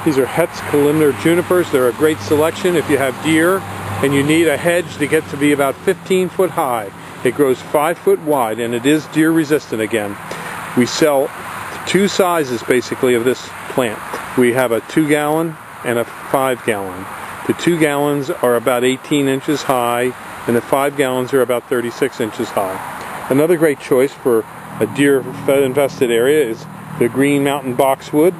These are Hetz columnar junipers. They're a great selection if you have deer and you need a hedge to get to be about 15 foot high. It grows 5 foot wide and it is deer resistant again. We sell two sizes basically of this plant. We have a 2-gallon and a 5-gallon. The 2 gallons are about 18 inches high and the 5 gallons are about 36 inches high. Another great choice for a deer infested area is the Green Mountain Boxwood.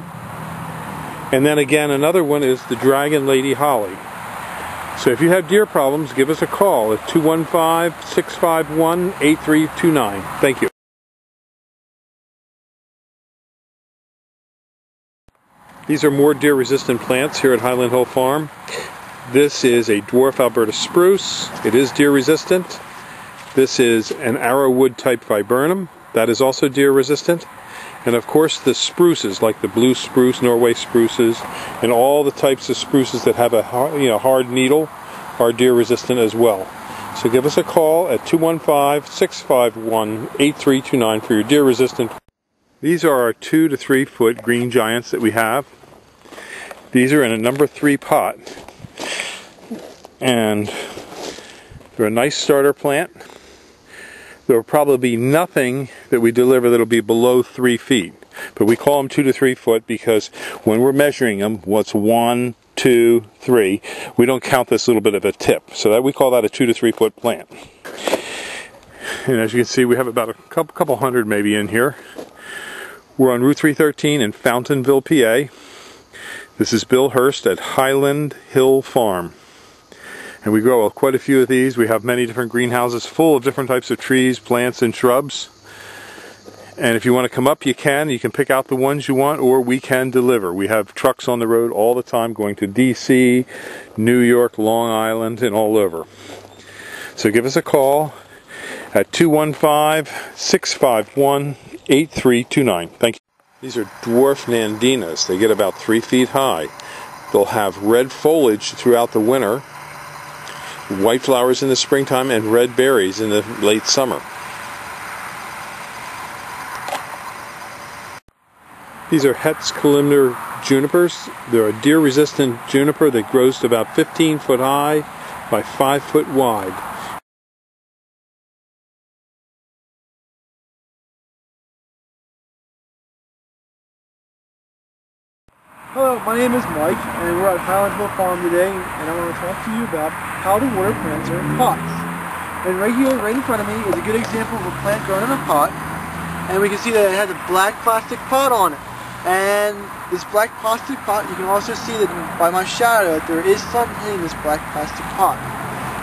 And then again, another one is the Dragon Lady Holly. So if you have deer problems, give us a call at 215-651-8329. Thank you. These are more deer-resistant plants here at Highland Hill Farm. This is a dwarf Alberta spruce. It is deer-resistant. This is an arrowwood type viburnum. That is also deer-resistant. And of course the spruces, like the blue spruce, Norway spruces, and all the types of spruces that have a hard needle are deer resistant as well. So give us a call at 215-651-8329 for your deer resistant. These are our 2 to 3 foot green giants that we have. These are in a number 3 pot. And they're a nice starter plant. There will probably be nothing that we deliver that will be below 3 feet. But we call them 2 to 3 foot because when we're measuring them, what's 1, 2, 3, we don't count this little bit of a tip. So that we call that a 2 to 3 foot plant. And as you can see, we have about a couple hundred maybe in here. We're on Route 313 in Fountainville, PA. This is Bill Hurst at Highland Hill Farm. And we grow quite a few of these. We have many different greenhouses full of different types of trees, plants, and shrubs. And if you want to come up, you can. You can pick out the ones you want, or we can deliver. We have trucks on the road all the time going to DC, New York, Long Island, and all over. So give us a call at 215-651-8329. Thank you. These are dwarf nandinas. They get about 3 feet high. They'll have red foliage throughout the winter, white flowers in the springtime, and red berries in the late summer. These are Hetz columnar junipers. They're a deer-resistant juniper that grows to about 15 foot high by 5 foot wide. Hello, my name is Mike, and we're at Highland Hill Farm today, and I want to talk to you about how to water plants are in pots. And right here, right in front of me, is a good example of a plant grown in a pot, and we can see that it has a black plastic pot on it. And this black plastic pot, you can also see that by my shadow that there is sun hitting this black plastic pot.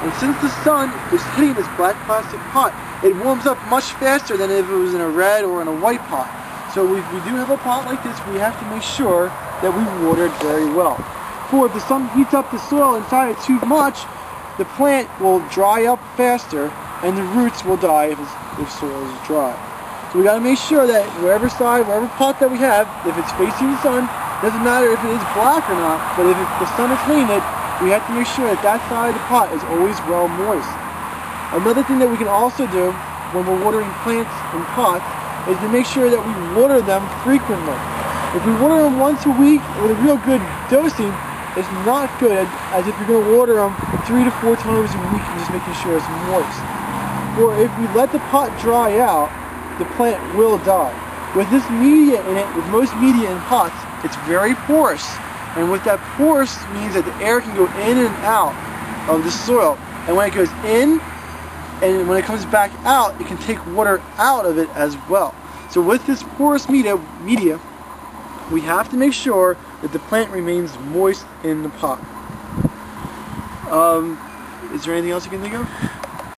And since the sun is hitting this black plastic pot, it warms up much faster than if it was in a red or in a white pot. So if we do have a pot like this, we have to make sure that we water it very well. For if the sun heats up the soil inside it too much, the plant will dry up faster and the roots will die if soil is dry. So we got to make sure that wherever pot that we have, if it's facing the sun, doesn't matter if it is black or not, but if the sun is hitting it, we have to make sure that that side of the pot is always well moist. Another thing that we can also do when we're watering plants in pots is to make sure that we water them frequently. If we water them once a week with a real good dosing, it's not good as if you're going to water them 3 to 4 times a week and just making sure it's moist. Or if we let the pot dry out, the plant will die. With this media in it, with most media in pots, it's very porous. And what that porous means that the air can go in and out of the soil. And when it goes in, and when it comes back out, it can take water out of it as well. So with this porous media, we have to make sure that the plant remains moist in the pot. Is there anything else you can think of?